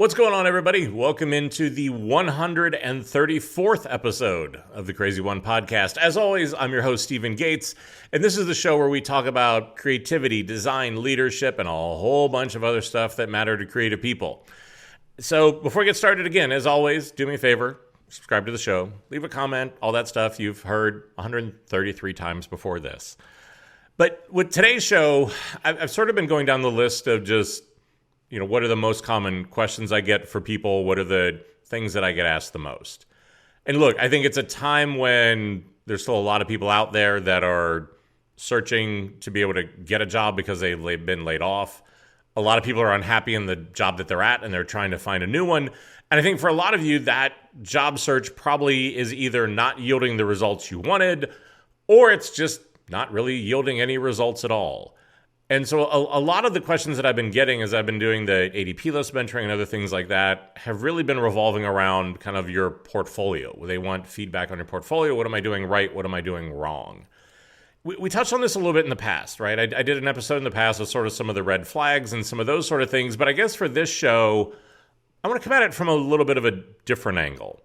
What's going on, everybody? Welcome into the 134th episode of the Crazy One podcast. As always, I'm your host, Stephen Gates, and this is the show where we talk about creativity, design, leadership, and a whole bunch of other stuff that matter to creative people. So before we get started again, as always, do me a favor, subscribe to the show, leave a comment, all that stuff you've heard 133 times before this. But with today's show, I've sort of been going down the list of just what are the most common questions I get for people? What are the things that I get asked the most? And look, I think it's a time when there's still a lot of people out there that are searching to be able to get a job because they've been laid off. A lot of people are unhappy in the job that they're at and they're trying to find a new one. And I think for a lot of you, that job search probably is either not yielding the results you wanted, or it's just not really yielding any results at all. And so a lot of the questions that I've been getting as I've been doing the ADP list mentoring and other things like that have really been revolving around kind of your portfolio. They want feedback on your portfolio. What am I doing right? What am I doing wrong? We touched on this a little bit in the past, right? I did an episode in the past of sort of some of the red flags and some of those sort of things. But I guess for this show, I want to come at it from a little bit of a different angle.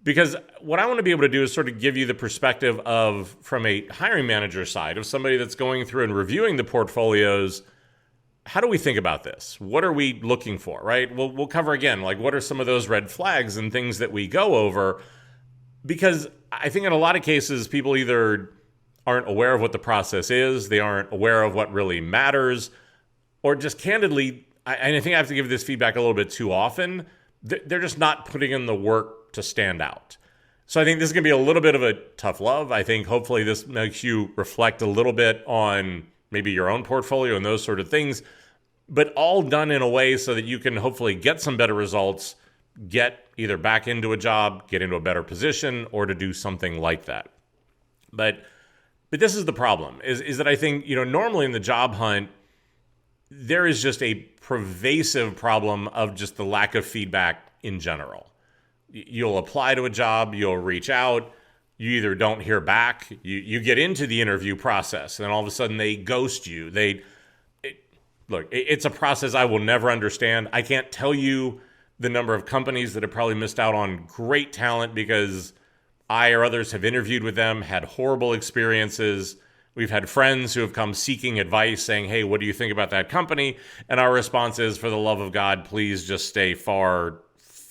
Because what I want to be able to do is sort of give you the perspective of, from a hiring manager side, of somebody that's going through and reviewing the portfolios. How do we think about this? What are we looking for, right? We'll cover again, like what are some of those red flags and things that we go over? Because I think in a lot of cases, people either aren't aware of what the process is, they aren't aware of what really matters, or just candidly, I think I have to give this feedback a little bit too often, they're just not putting in the work to stand out. So I think this is going to be a little bit of a tough love. I think hopefully this makes you reflect a little bit on maybe your own portfolio and those sort of things, but all done in a way so that you can hopefully get some better results, get either back into a job, get into a better position, or to do something like that. But this is the problem, is that I think, normally in the job hunt, there is just a pervasive problem of just the lack of feedback in general. You'll apply to a job, you'll reach out, you either don't hear back, you get into the interview process, and then all of a sudden they ghost you. Look, it's a process I will never understand. I can't tell you the number of companies that have probably missed out on great talent because I or others have interviewed with them, had horrible experiences. We've had friends who have come seeking advice saying, hey, what do you think about that company? And our response is, for the love of God, please just stay far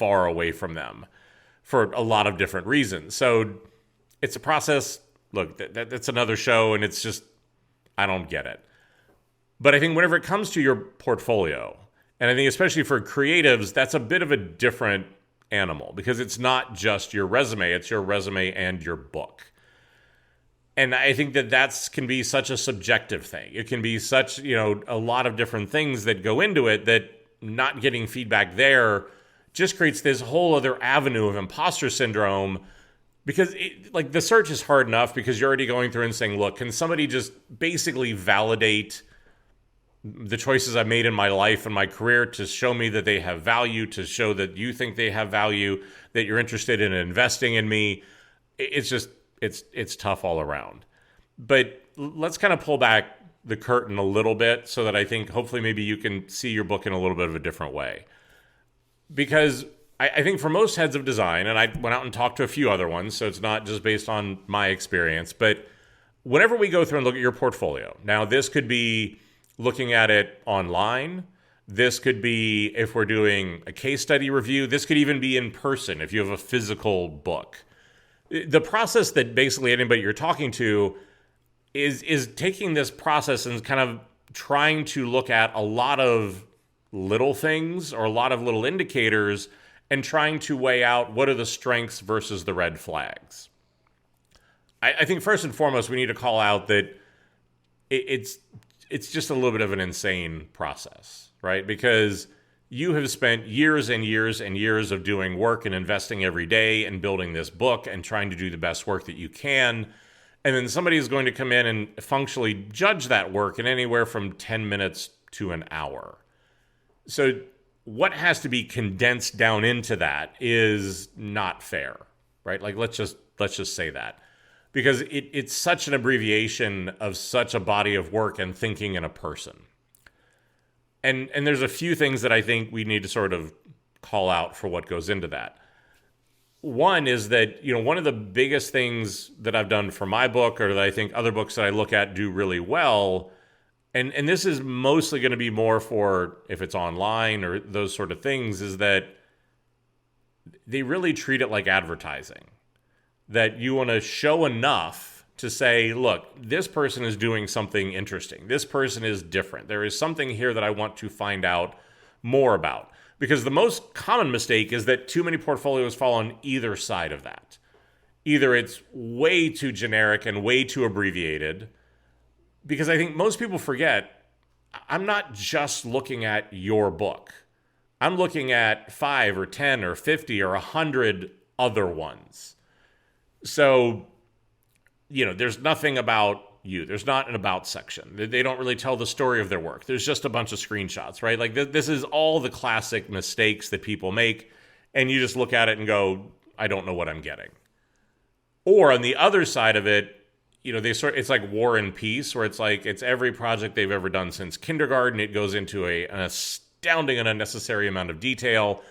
away from them for a lot of different reasons. So it's a process. Look, that's another show, and it's just, I don't get it. But I think whenever it comes to your portfolio, and I think especially for creatives, that's a bit of a different animal because it's not just your resume, it's your resume and your book. And I think that can be such a subjective thing. It can be such, a lot of different things that go into it that not getting feedback there just creates this whole other avenue of imposter syndrome because the search is hard enough because you're already going through and saying, look, can somebody just basically validate the choices I've made in my life and my career to show me that they have value, to show that you think they have value, that you're interested in investing in me. It's just, it's tough all around. But let's kind of pull back the curtain a little bit so that I think hopefully maybe you can see your book in a little bit of a different way. Because I think for most heads of design, and I went out and talked to a few other ones, so it's not just based on my experience, but whenever we go through and look at your portfolio, now this could be looking at it online, this could be if we're doing a case study review, this could even be in person if you have a physical book. The process that basically anybody you're talking to is taking this process and kind of trying to look at a lot of little things or a lot of little indicators and trying to weigh out what are the strengths versus the red flags. I think first and foremost, we need to call out that it's just a little bit of an insane process, right? Because you have spent years and years and years of doing work and investing every day and building this book and trying to do the best work that you can. And then somebody is going to come in and functionally judge that work in anywhere from 10 minutes to an hour. So what has to be condensed down into that is not fair, right? Let's just say that. Because it's such an abbreviation of such a body of work and thinking in a person. And there's a few things that I think we need to sort of call out for what goes into that. One is that, one of the biggest things that I've done for my book, or that I think other books that I look at do really well, and this is mostly going to be more for if it's online or those sort of things, is that they really treat it like advertising. That you want to show enough to say, look, this person is doing something interesting. This person is different. There is something here that I want to find out more about. Because the most common mistake is that too many portfolios fall on either side of that. Either it's way too generic and way too abbreviated, because I think most people forget, I'm not just looking at your book. I'm looking at 5 or 10 or 50 or 100 other ones. So, there's nothing about you. There's not an about section. They don't really tell the story of their work. There's just a bunch of screenshots, right? Like this is all the classic mistakes that people make, and you just look at it and go, I don't know what I'm getting. Or on the other side of it, it's like War and Peace, where it's every project they've ever done since kindergarten. It goes into an astounding and unnecessary amount of detail.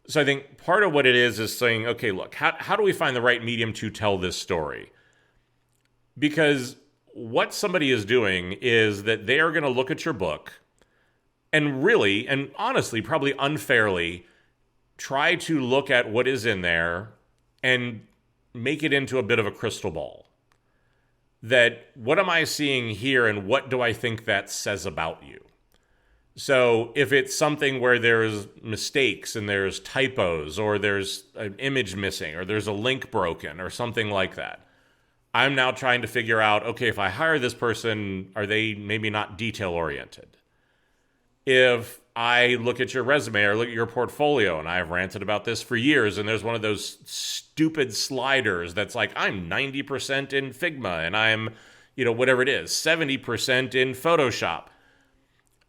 So I think part of what it is saying, okay, look, how do we find the right medium to tell this story? Because what somebody is doing is that they are going to look at your book and really, and honestly, probably unfairly, try to look at what is in there and make it into a bit of a crystal ball. That what am I seeing here and what do I think that says about you? So if it's something where there's mistakes and there's typos or there's an image missing or there's a link broken or something like that, I'm now trying to figure out, okay, if I hire this person, are they maybe not detail-oriented? If I look at your resume or look at your portfolio, and I've ranted about this for years, and there's one of those stupid sliders that's like, I'm 90% in Figma, and I'm, whatever it is, 70% in Photoshop.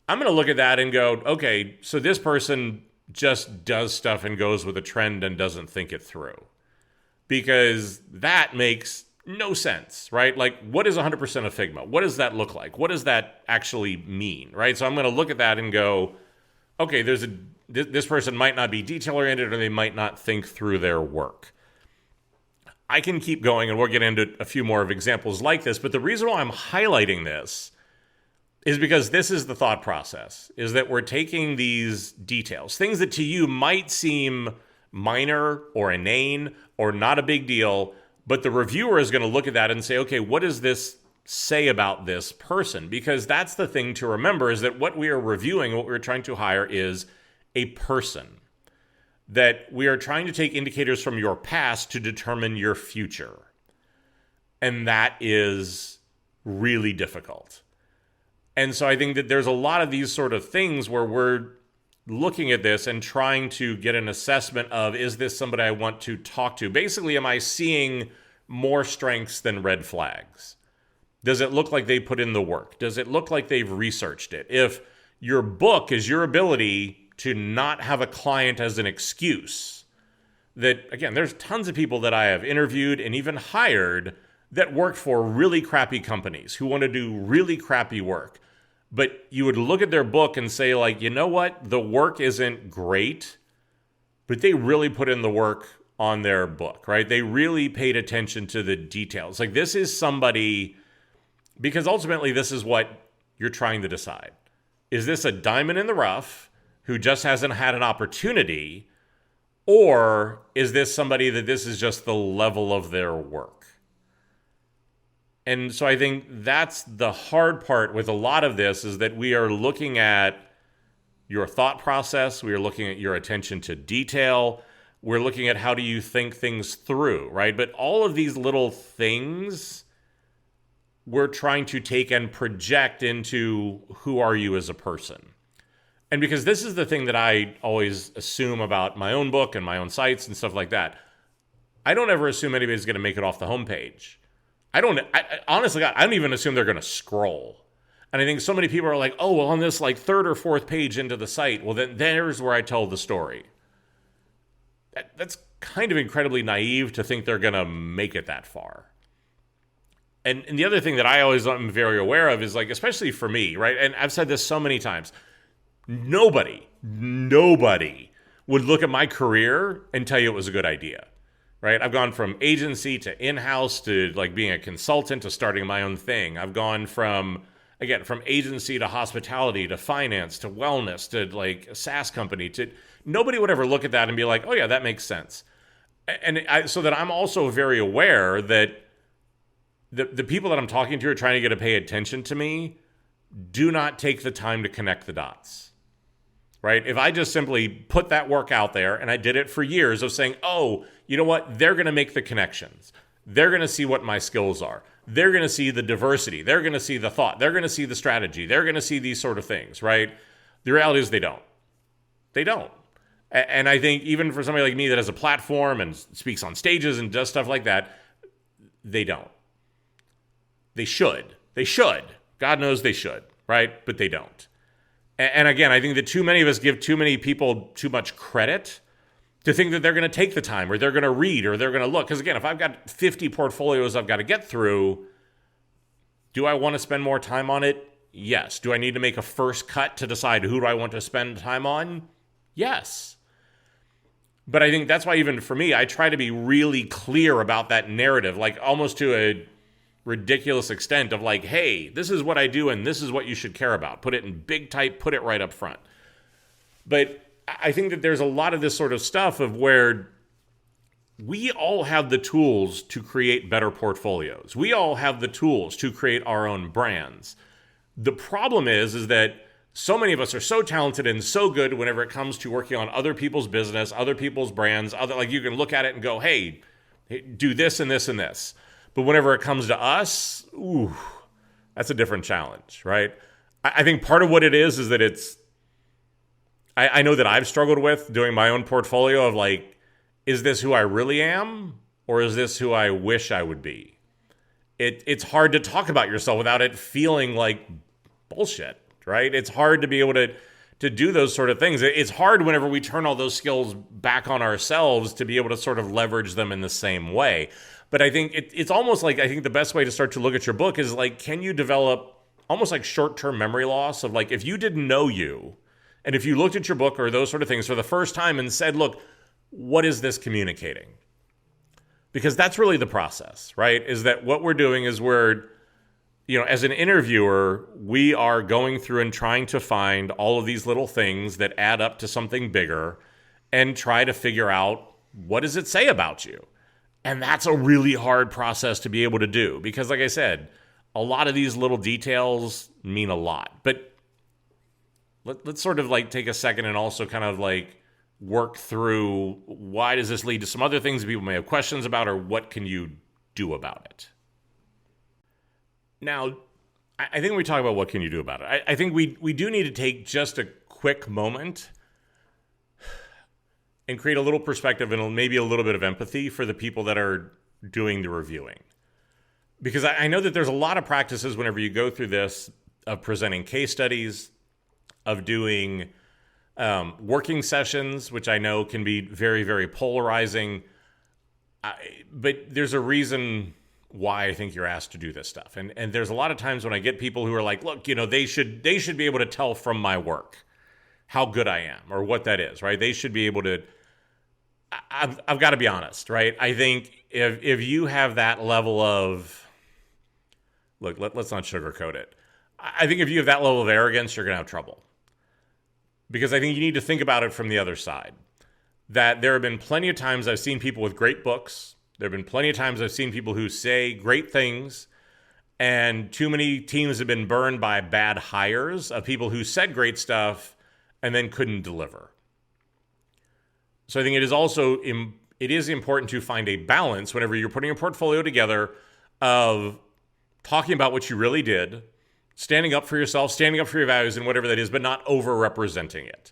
I'm going to look at that and go, okay, so this person just does stuff and goes with a trend and doesn't think it through. Because that makes no sense, right? Like, what is 100% of Figma? What does that look like? What does that actually mean, right? So I'm going to look at that and go, okay, this person might not be detail-oriented or they might not think through their work. I can keep going, and we'll get into a few more of examples like this, but the reason why I'm highlighting this is because this is the thought process, is that we're taking these details, things that to you might seem minor or inane or not a big deal, but the reviewer is going to look at that and say, okay, what does this say about this person? Because that's the thing to remember, is that what we are reviewing, what we're trying to hire is a person. That we are trying to take indicators from your past to determine your future. And that is really difficult. And so I think that there's a lot of these sort of things where we're looking at this and trying to get an assessment of, is this somebody I want to talk to? Basically, am I seeing more strengths than red flags? Does it look like they put in the work? Does it look like they've researched it? If your book is your ability to not have a client as an excuse, that, again, there's tons of people that I have interviewed and even hired that work for really crappy companies who want to do really crappy work. But you would look at their book and say, like, you know what? The work isn't great, but they really put in the work on their book, right? They really paid attention to the details. Like, this is somebody, because ultimately this is what you're trying to decide. Is this a diamond in the rough who just hasn't had an opportunity, or is this somebody that this is just the level of their work? And so I think that's the hard part with a lot of this, is that we are looking at your thought process. We are looking at your attention to detail. We're looking at how do you think things through, right? But all of these little things we're trying to take and project into who are you as a person. And because this is the thing that I always assume about my own book and my own sites and stuff like that, I don't ever assume anybody's going to make it off the homepage. Honestly, God, I don't even assume they're going to scroll. And I think so many people are like, oh, well, on this like third or fourth page into the site, well, then there's where I tell the story. That's kind of incredibly naive to think they're going to make it that far. And the other thing that I always am very aware of is, like, especially for me, right? And I've said this so many times, nobody would look at my career and tell you it was a good idea, right? I've gone from agency to in-house to like being a consultant to starting my own thing. I've gone from agency to hospitality to finance to wellness to like a SaaS company to nobody would ever look at that and be like, oh yeah, that makes sense. So that I'm also very aware that the people that I'm talking to are trying to get to pay attention to me do not take the time to connect the dots, right? If I just simply put that work out there, and I did it for years of saying, oh, you know what? They're going to make the connections. They're going to see what my skills are. They're going to see the diversity. They're going to see the thought. They're going to see the strategy. They're going to see these sort of things, right? The reality is they don't. They don't. And I think even for somebody like me that has a platform and speaks on stages and does stuff like that, they don't. They should. They should. God knows they should, right? But they don't. And again, I think that too many of us give too many people too much credit to think that they're going to take the time or they're going to read or they're going to look. Because again, if I've got 50 portfolios I've got to get through, do I want to spend more time on it? Yes. Do I need to make a first cut to decide who do I want to spend time on? Yes. But I think that's why even for me, I try to be really clear about that narrative, like almost to a ridiculous extent of like, hey, this is what I do and this is what you should care about. Put it in big type, put it right up front. But I think that there's a lot of this sort of stuff of where we all have the tools to create better portfolios. We all have the tools to create our own brands. The problem is that so many of us are so talented and so good whenever it comes to working on other people's business, other people's brands, like you can look at it and go, hey, do this and this and this. But whenever it comes to us, that's a different challenge, right? I think part of what it is that it's, I know that I've struggled with doing my own portfolio of like, is this who I really am? Or is this who I wish I would be? It's hard to talk about yourself without it feeling like bullshit, right? It's hard to be able to do those sort of things. It's hard whenever we turn all those skills back on ourselves to be able to sort of leverage them in the same way. But I think it's almost like, I think the best way to start to look at your book is like, can you develop almost like short-term memory loss of like, if you didn't know you, and if you looked at your book or those sort of things for the first time and said, look, what is this communicating? Because that's really the process, right? Is that what we're doing is we're, as an interviewer, we are going through and trying to find all of these little things that add up to something bigger and try to figure out what does it say about you? And that's a really hard process to be able to do because, like I said, a lot of these little details mean a lot. But let's sort of like take a second and also kind of like work through why does this lead to some other things that people may have questions about or what can you do about it? Now, I think when we talk about what can you do about it, I think we do need to take just a quick moment and create a little perspective and maybe a little bit of empathy for the people that are doing the reviewing. Because I know that there's a lot of practices whenever you go through this of presenting case studies, of doing working sessions, which I know can be very, very polarizing. But there's a reason why I think you're asked to do this stuff. And there's a lot of times when I get people who are like, look, they should be able to tell from my work how good I am or what that is, right? They should be able to, I've got to be honest, right? I think if you have that level of, look, let's not sugarcoat it. I think if you have that level of arrogance, you're going to have trouble. Because I think you need to think about it from the other side. That there have been plenty of times I've seen people with great books. There have been plenty of times I've seen people who say great things, and too many teams have been burned by bad hires of people who said great stuff and then couldn't deliver. So I think it is important to find a balance whenever you're putting a portfolio together of talking about what you really did, standing up for yourself, standing up for your values and whatever that is, but not over-representing it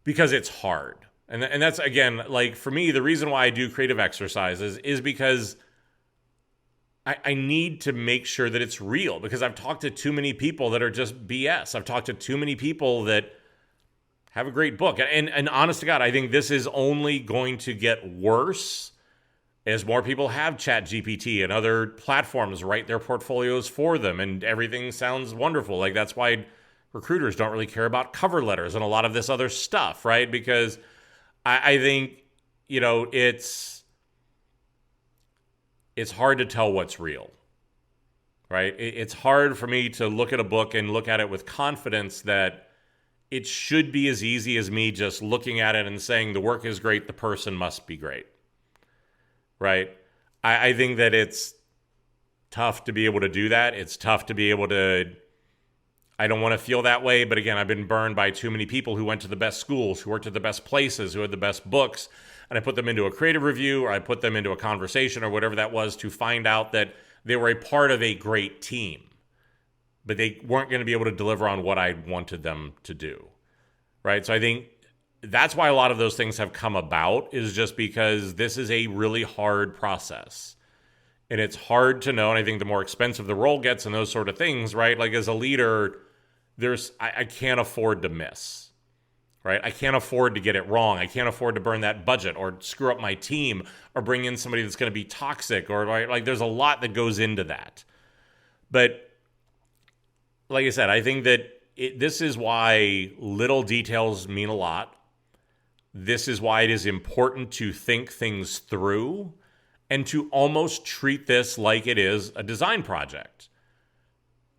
because it's hard. And that's, again, like for me, the reason why I do creative exercises is because I need to make sure that it's real because I've talked to too many people that are just BS. I've talked to too many people that have a great book. And honest to God, I think this is only going to get worse as more people have ChatGPT and other platforms write their portfolios for them and everything sounds wonderful. Like that's why recruiters don't really care about cover letters and a lot of this other stuff, right? Because I think, it's hard to tell what's real, right? It's hard for me to look at a book and look at it with confidence that it should be as easy as me just looking at it and saying the work is great, the person must be great, right? I think that it's tough to be able to do that. It's tough to be able to, I don't want to feel that way, but again, I've been burned by too many people who went to the best schools, who worked at the best places, who had the best books, and I put them into a creative review or I put them into a conversation or whatever that was to find out that they were a part of a great team, but they weren't going to be able to deliver on what I wanted them to do, right? So I think that's why a lot of those things have come about, is just because this is a really hard process. And it's hard to know, and I think the more expensive the role gets and those sort of things, right? Like as a leader, I can't afford to miss, right? I can't afford to get it wrong. I can't afford to burn that budget or screw up my team or bring in somebody that's going to be toxic, or right? Like there's a lot that goes into that. But like I said, I think that this is why little details mean a lot. This is why it is important to think things through and to almost treat this like it is a design project.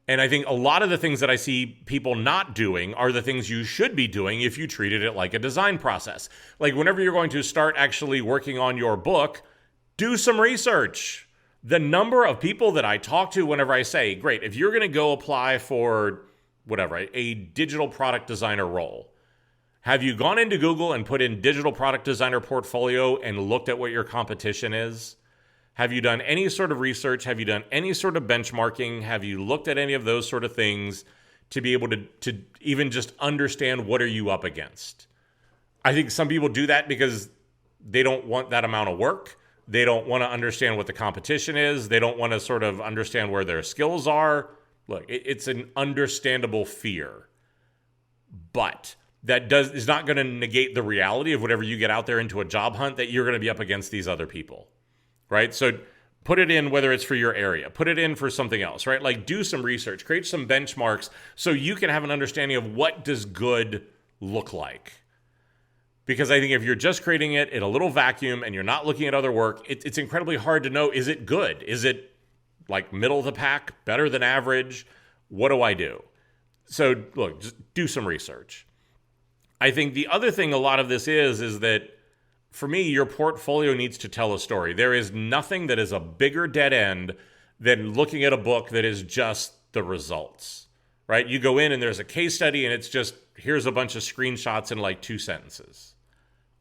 And I think a lot of the things that I see people not doing are the things you should be doing if you treated it like a design process. Like whenever you're going to start actually working on your book, do some research. The number of people that I talk to whenever I say, great, if you're going to go apply for whatever, a digital product designer role, have you gone into Google and put in digital product designer portfolio and looked at what your competition is? Have you done any sort of research? Have you done any sort of benchmarking? Have you looked at any of those sort of things to be able to even just understand what are you up against? I think some people do that because they don't want that amount of work. They don't want to understand what the competition is. They don't want to sort of understand where their skills are. Look, it's an understandable fear, but that is not going to negate the reality of whatever you get out there into a job hunt, that you're going to be up against these other people, right? So put it in, whether it's for your area, put it in for something else, right? Like do some research, create some benchmarks so you can have an understanding of what does good look like. Because I think if you're just creating it in a little vacuum and you're not looking at other work, it's incredibly hard to know, is it good? Is it like middle of the pack, better than average? What do I do? So look, just do some research. I think the other thing a lot of this is that for me, your portfolio needs to tell a story. There is nothing that is a bigger dead end than looking at a book that is just the results, right? You go in and there's a case study and it's just, here's a bunch of screenshots in like 2 sentences.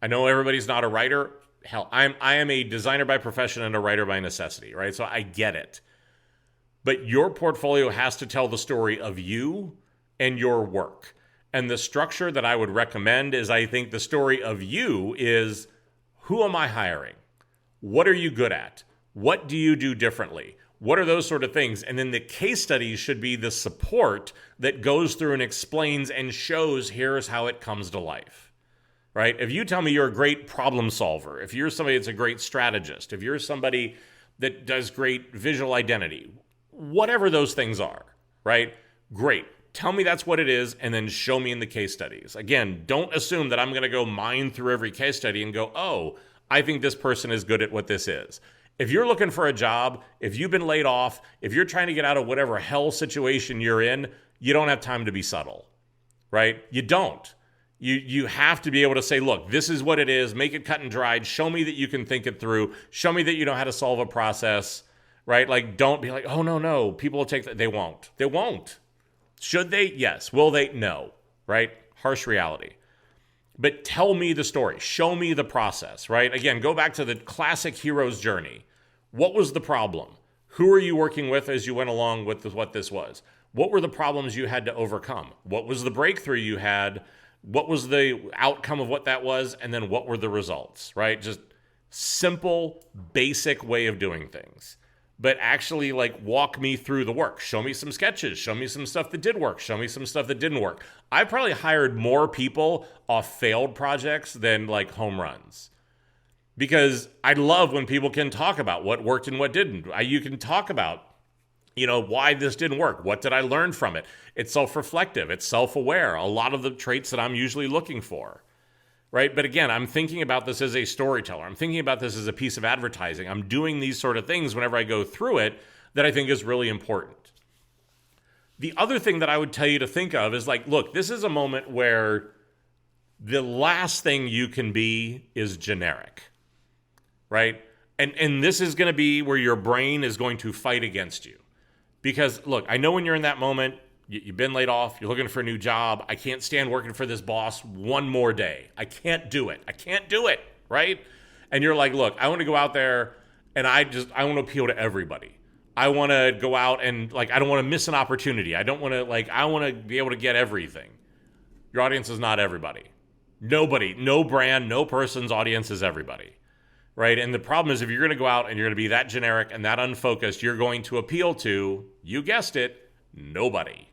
I know everybody's not a writer. Hell, I am a designer by profession and a writer by necessity, right? So I get it. But your portfolio has to tell the story of you and your work. And the structure that I would recommend is, I think the story of you is, who am I hiring? What are you good at? What do you do differently? What are those sort of things? And then the case studies should be the support that goes through and explains and shows here's how it comes to life, right? If you tell me you're a great problem solver, if you're somebody that's a great strategist, if you're somebody that does great visual identity, whatever those things are, right? Great. Tell me that's what it is, and then show me in the case studies. Again, don't assume that I'm going to go mine through every case study and go, oh, I think this person is good at what this is. If you're looking for a job, if you've been laid off, if you're trying to get out of whatever hell situation you're in, you don't have time to be subtle, right? You don't. You have to be able to say, look, this is what it is. Make it cut and dried. Show me that you can think it through. Show me that you know how to solve a process, right? Like, don't be like, oh, no. People will take that. They won't. They won't. Should they? Yes. Will they? No. Right? Harsh reality. But tell me the story. Show me the process, right? Again, go back to the classic hero's journey. What was the problem? Who are you working with as you went along with what this was? What were the problems you had to overcome? What was the breakthrough you had? What was the outcome of what that was? And then what were the results, right? Just simple, basic way of doing things. But actually, like, walk me through the work. Show me some sketches. Show me some stuff that did work. Show me some stuff that didn't work. I probably hired more people off failed projects than, like, home runs. Because I love when people can talk about what worked and what didn't. You can talk about, why this didn't work. What did I learn from it? It's self-reflective. It's self-aware. A lot of the traits that I'm usually looking for. right? But again, I'm thinking about this as a storyteller. I'm thinking about this as a piece of advertising. I'm doing these sort of things whenever I go through it that I think is really important. The other thing that I would tell you to think of is like, look, this is a moment where the last thing you can be is generic, right? And this is going to be where your brain is going to fight against you. Because, look, I know when you're in that moment, you've been laid off, you're looking for a new job. I can't stand working for this boss one more day. I can't do it. I can't do it, right? And you're like, look, I want to go out there and I want to appeal to everybody. I want to go out and, like, I don't want to miss an opportunity. I don't want to, like, I want to be able to get everything. Your audience is not everybody. Nobody, no brand, no person's audience is everybody, right? And the problem is if you're going to go out and you're going to be that generic and that unfocused, you're going to appeal to, you guessed it, nobody.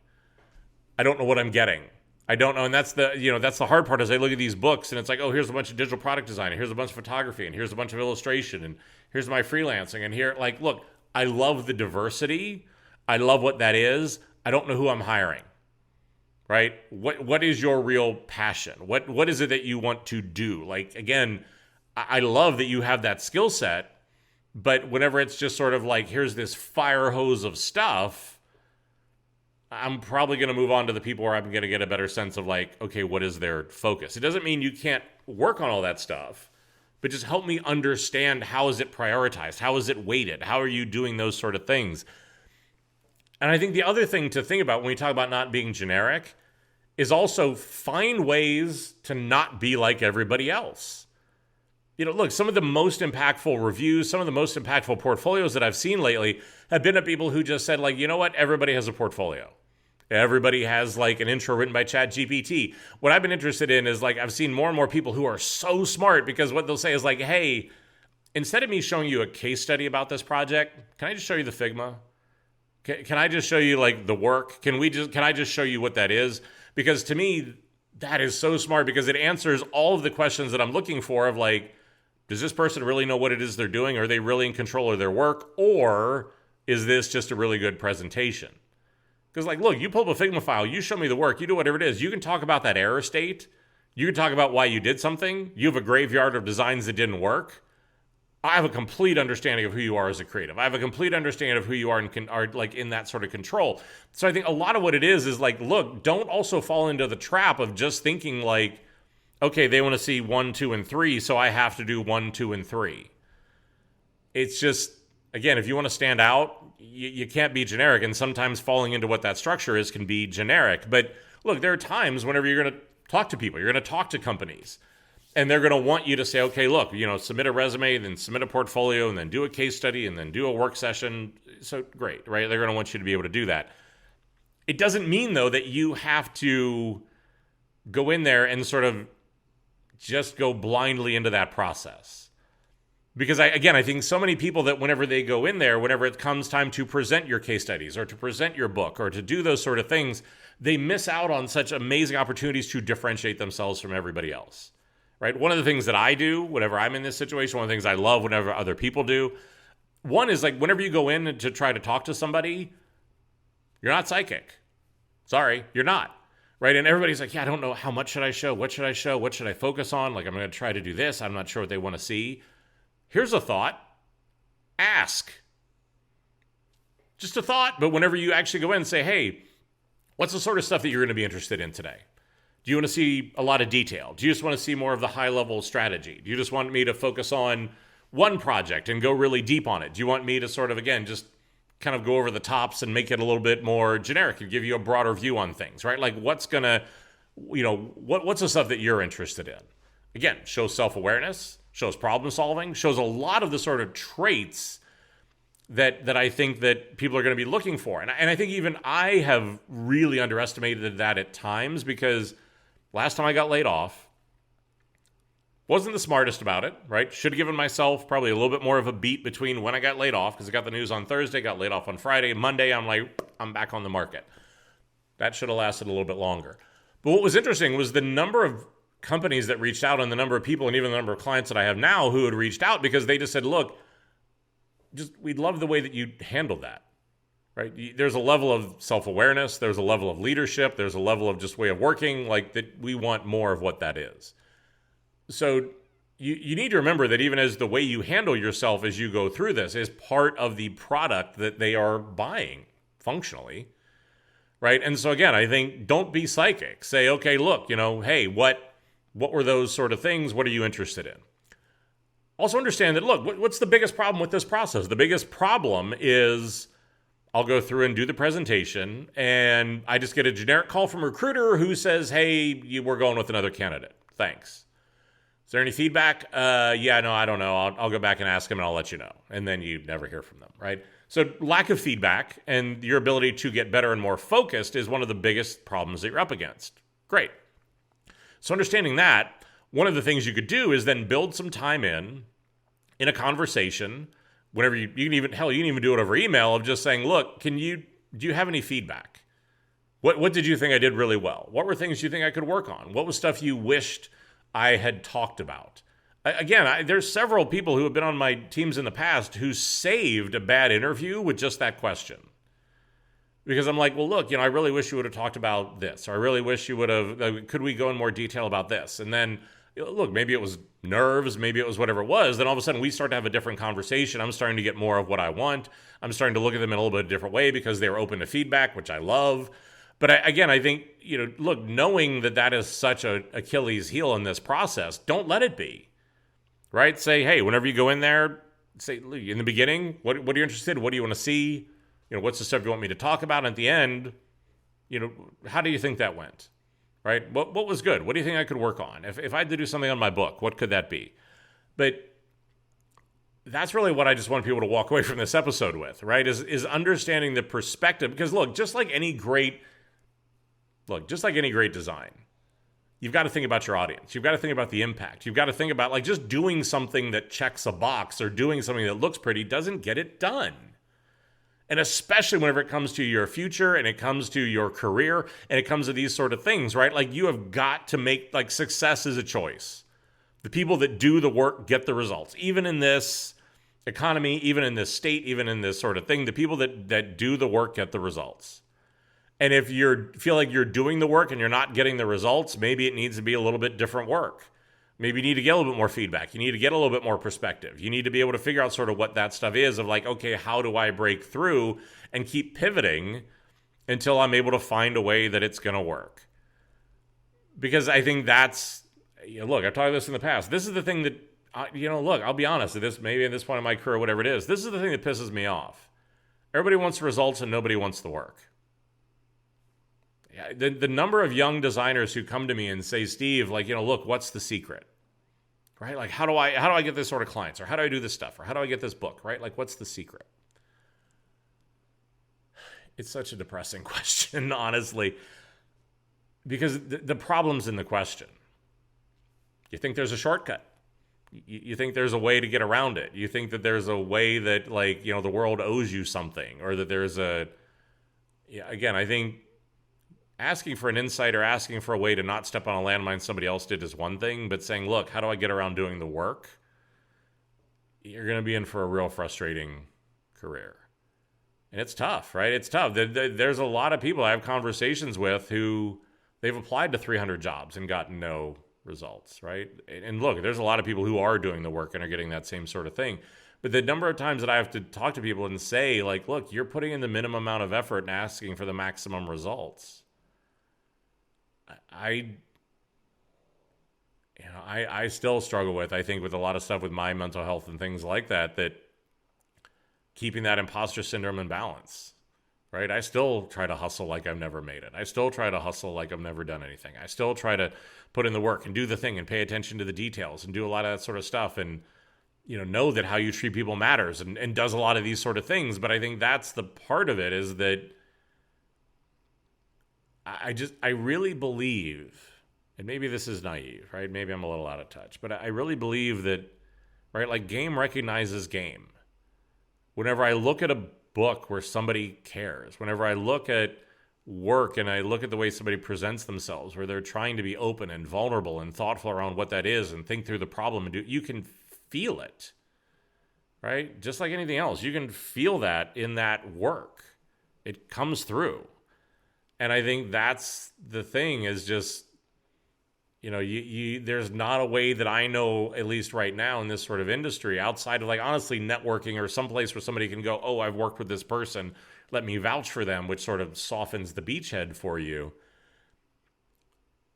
I don't know what I'm getting. I don't know. And that's the hard part is I look at these books and it's like, oh, here's a bunch of digital product design, and here's a bunch of photography, and here's a bunch of illustration, and here's my freelancing, and here, like, look, I love the diversity. I love what that is. I don't know who I'm hiring, right? What is your real passion? What is it that you want to do? Like, again, I love that you have that skill set, but whenever it's just sort of like, here's this fire hose of stuff, I'm probably going to move on to the people where I'm going to get a better sense of like, okay, what is their focus? It doesn't mean you can't work on all that stuff, but just help me understand how is it prioritized? How is it weighted? How are you doing those sort of things? And I think the other thing to think about when we talk about not being generic is also find ways to not be like everybody else. You know, look, some of the most impactful reviews, some of the most impactful portfolios that I've seen lately have been of people who just said, like, you know what, everybody has a portfolio. Everybody has like an intro written by ChatGPT. What I've been interested in is like, I've seen more and more people who are so smart because what they'll say is like, hey, instead of me showing you a case study about this project, can I just show you the Figma? Can I just show you like the work? Can I just show you what that is? Because to me, that is so smart because it answers all of the questions that I'm looking for of like, does this person really know what it is they're doing? Are they really in control of their work? Or is this just a really good presentation? Because like, look, you pull up a Figma file, you show me the work, you do whatever it is. You can talk about that error state. You can talk about why you did something. You have a graveyard of designs that didn't work. I have a complete understanding of who you are as a creative. I have a complete understanding of who you are and are like in that sort of control. So I think a lot of what it is like, look, don't also fall into the trap of just thinking like, okay, they want to see 1, 2, and 3, so I have to do 1, 2, and 3. It's just, again, if you want to stand out, you can't be generic, and sometimes falling into what that structure is can be generic. But look, there are times whenever you're going to talk to people, you're going to talk to companies, and they're going to want you to say, okay, look, submit a resume, then submit a portfolio, and then do a case study, and then do a work session. So great, right? They're going to want you to be able to do that. It doesn't mean, though, that you have to go in there and sort of just go blindly into that process. Because I think so many people that whenever they go in there, whenever it comes time to present your case studies or to present your book or to do those sort of things, they miss out on such amazing opportunities to differentiate themselves from everybody else, right? One of the things that I do whenever I'm in this situation, one of the things I love whenever other people do, one is like whenever you go in to try to talk to somebody, you're not psychic. Sorry, you're not. Right? And everybody's like, yeah, I don't know. How much should I show? What should I show? What should I focus on? Like, I'm going to try to do this. I'm not sure what they want to see. Here's a thought. Ask. Just a thought. But whenever you actually go in and say, hey, what's the sort of stuff that you're going to be interested in today? Do you want to see a lot of detail? Do you just want to see more of the high-level strategy? Do you just want me to focus on one project and go really deep on it? Do you want me to sort of, again, just kind of go over the tops and make it a little bit more generic and give you a broader view on things, right? Like what's the stuff that you're interested in? Again, shows self-awareness, shows problem solving, shows a lot of the sort of traits that I think that people are going to be looking for. And I think even I have really underestimated that at times because last time I got laid off, wasn't the smartest about it, right? Should have given myself probably a little bit more of a beat between when I got laid off, because I got the news on Thursday, got laid off on Friday. Monday, I'm like, I'm back on the market. That should have lasted a little bit longer. But what was interesting was the number of companies that reached out and the number of people and even the number of clients that I have now who had reached out because they just said, look, we'd love the way that you handled that, right? There's a level of self-awareness. There's a level of leadership. There's a level of just way of working, like that we want more of what that is. So you need to remember that even as the way you handle yourself as you go through this is part of the product that they are buying functionally, right? And so again, I think don't be psychic. Say, okay, look, hey, what were those sort of things? What are you interested in? Also understand that, look, what's the biggest problem with this process? The biggest problem is I'll go through and do the presentation, and I just get a generic call from a recruiter who says, hey, we're going with another candidate. Thanks. Is there any feedback? Yeah, no, I don't know. I'll go back and ask them, and I'll let you know. And then you never hear from them, right? So lack of feedback and your ability to get better and more focused is one of the biggest problems that you're up against. Great. So understanding that, one of the things you could do is then build some time in a conversation, whenever you can even do it over email of just saying, look, do you have any feedback? What did you think I did really well? What were things you think I could work on? What was stuff you wished I had talked about? Again, there's several people who have been on my teams in the past who saved a bad interview with just that question. Because I'm like, well, look, I really wish you would have talked about this, or I really wish you would have, could we go in more detail about this? And then, look, maybe it was nerves, maybe it was whatever it was. Then all of a sudden we start to have a different conversation. I'm starting to get more of what I want. I'm starting to look at them in a little bit different way because they were open to feedback, which I love. But I think, look, knowing that is such a Achilles heel in this process, don't let it be, right? Say, hey, whenever you go in there, say in the beginning, what are you interested in? What do you want to see? What's the stuff you want me to talk about? And at the end, how do you think that went? Right? What was good? What do you think I could work on? If I had to do something on my book, what could that be? But that's really what I just want people to walk away from this episode with, right? Is understanding the perspective. Because look, just like any great design, you've got to think about your audience. You've got to think about the impact. You've got to think about just doing something that checks a box or doing something that looks pretty doesn't get it done. And especially whenever it comes to your future and it comes to your career and it comes to these sort of things, right? You have got to make, success is a choice. The people that do the work get the results. Even in this economy, even in this state, even in this sort of thing, the people that do the work get the results. And if you feel like you're doing the work and you're not getting the results, maybe it needs to be a little bit different work. Maybe you need to get a little bit more feedback. You need to get a little bit more perspective. You need to be able to figure out sort of what that stuff is of okay, how do I break through and keep pivoting until I'm able to find a way that it's going to work? Because I think that's, look, I've talked about this in the past. This is the thing that, look, I'll be honest at this, maybe at this point in my career, whatever it is, this is the thing that pisses me off. Everybody wants results and nobody wants the work. The number of young designers who come to me and say, Steve, look, what's the secret? Right? How do I get this sort of clients? Or how do I do this stuff? Or how do I get this book? Right? What's the secret? It's such a depressing question, honestly, because the problem's in the question. You think there's a shortcut. You think there's a way to get around it. You think that there's a way that, the world owes you something, or that there's again, I think asking for an insight or asking for a way to not step on a landmine somebody else did is one thing, but saying, look, how do I get around doing the work? You're going to be in for a real frustrating career. And it's tough, right? It's tough. There's a lot of people I have conversations with who they've applied to 300 jobs and gotten no results, right? And look, there's a lot of people who are doing the work and are getting that same sort of thing. But the number of times that I have to talk to people and say, look, you're putting in the minimum amount of effort and asking for the maximum results. I still struggle with, I think, with a lot of stuff with my mental health and things like that keeping that imposter syndrome in balance, right? I still try to hustle like I've never made it. I still try to hustle like I've never done anything. I still try to put in the work and do the thing and pay attention to the details and do a lot of that sort of stuff and, know that how you treat people matters and does a lot of these sort of things. But I think that's the part of it is that I really believe, and maybe this is naive, right? Maybe I'm a little out of touch, but I really believe that, right, game recognizes game. Whenever I look at a book where somebody cares, whenever I look at work and I look at the way somebody presents themselves, where they're trying to be open and vulnerable and thoughtful around what that is and think through the problem and you can feel it, right? Just like anything else, you can feel that in that work. It comes through. And I think that's the thing is just, there's not a way that I know, at least right now in this sort of industry, outside of like honestly networking or someplace where somebody can go, oh, I've worked with this person, let me vouch for them, which sort of softens the beachhead for you.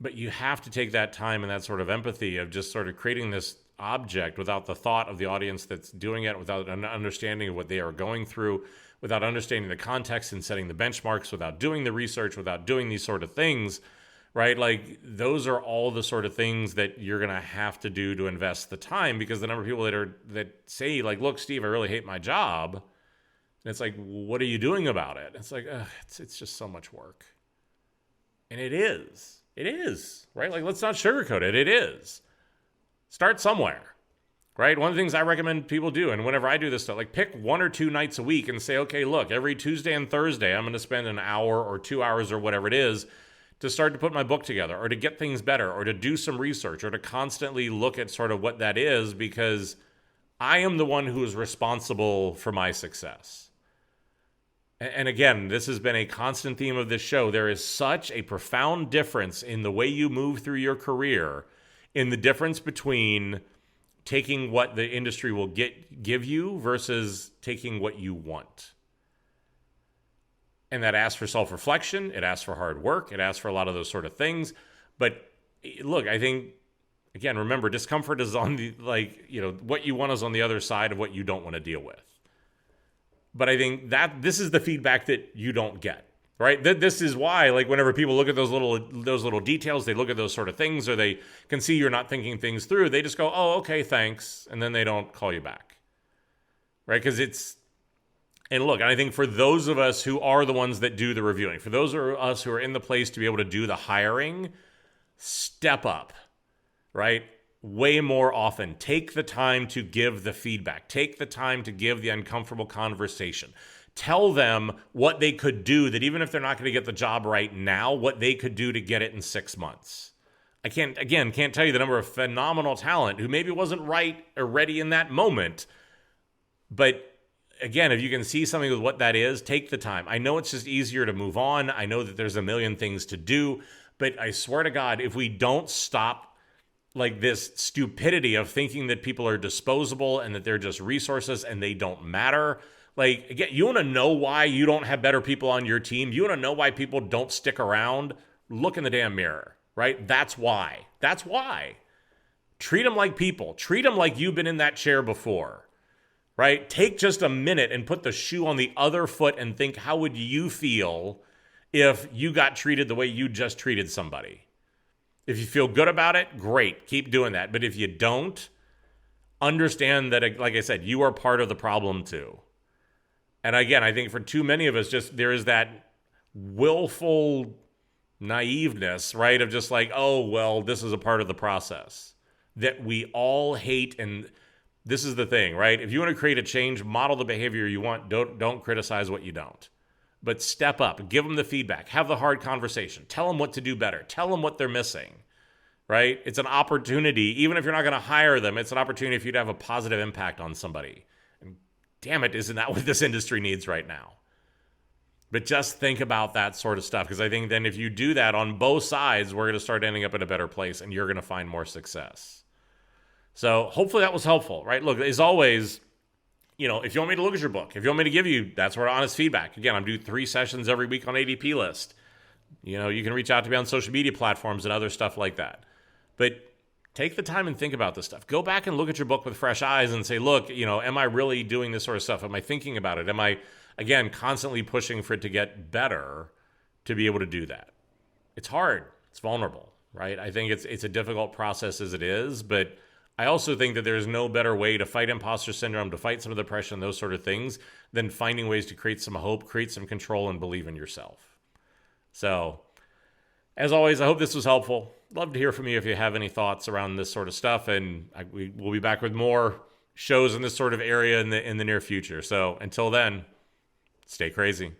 But you have to take that time and that sort of empathy of just sort of creating this object without the thought of the audience that's doing it, without an understanding of what they are going through, without understanding the context and setting the benchmarks, without doing the research, without doing these sort of things, right? Like those are all the sort of things that you're going to have to do to invest the time, because the number of people that say like, look, Steve, I really hate my job. And it's like, what are you doing about it? It's like, it's just so much work. And it is, right? Like, let's not sugarcoat it. It is. Start somewhere, right? One of the things I recommend people do, and whenever I do this stuff, like pick 1 or 2 nights a week and say, okay, look, every Tuesday and Thursday, I'm going to spend an hour or 2 hours or whatever it is to start to put my book together, or to get things better, or to do some research, or to constantly look at sort of what that is, because I am the one who is responsible for my success. And again, this has been a constant theme of this show. There is such a profound difference in the way you move through your career, in the difference between taking what the industry will give you versus taking what you want. And that asks for self-reflection. It asks for hard work. It asks for a lot of those sort of things. But look, I think, again, remember, discomfort is on the, what you want is on the other side of what you don't want to deal with. But I think that this is the feedback that you don't get, right? This is why, like, whenever people look at those little details, they look at those sort of things, or they can see you're not thinking things through, they just go, oh, okay, thanks, and then they don't call you back, right? Because and look, I think for those of us who are the ones that do the reviewing, for those of us who are in the place to be able to do the hiring, step up, right? Way more often. Take the time to give the feedback. Take the time to give the uncomfortable conversation. Tell them what they could do, that even if they're not going to get the job right now, what they could do to get it in 6 months. I can't tell you the number of phenomenal talent who maybe wasn't right or ready in that moment. But again, if you can see something with what that is, take the time. I know it's just easier to move on. I know that there's a million things to do, but I swear to God, if we don't stop like this stupidity of thinking that people are disposable and that they're just resources and they don't matter. Like, again, you want to know why you don't have better people on your team? You want to know why people don't stick around? Look in the damn mirror, right? That's why. That's why. Treat them like people. Treat them like you've been in that chair before, right? Take just a minute and put the shoe on the other foot and think, how would you feel if you got treated the way you just treated somebody? If you feel good about it, great. Keep doing that. But if you don't, understand that, like I said, you are part of the problem too. And again, I think for too many of us, just there is that willful naiveness, right? Of just like, oh, well, this is a part of the process that we all hate. And this is the thing, right? If you want to create a change, model the behavior you want. Don't criticize what you don't. But step up, give them the feedback, have the hard conversation, tell them what to do better, tell them what they're missing, right? It's an opportunity. Even if you're not going to hire them, it's an opportunity for you to have a positive impact on somebody. And damn it, isn't that what this industry needs right now? But just think about that sort of stuff, because I think then if you do that on both sides, we're going to start ending up in a better place and you're going to find more success. So hopefully that was helpful, right? Look, as always, if you want me to look at your book, if you want me to give you that sort of honest feedback, again, I'm doing 3 sessions every week on ADP List. You can reach out to me on social media platforms and other stuff like that. But take the time and think about this stuff. Go back and look at your book with fresh eyes and say, look, am I really doing this sort of stuff? Am I thinking about it? Am I, again, constantly pushing for it to get better to be able to do that? It's hard. It's vulnerable, right? I think it's a difficult process as it is, but I also think that there's no better way to fight imposter syndrome, to fight some of the depression, those sort of things, than finding ways to create some hope, create some control, and believe in yourself. So, as always, I hope this was helpful. Love to hear from you if you have any thoughts around this sort of stuff, and we'll be back with more shows in this sort of area in the near future. So, until then, stay crazy.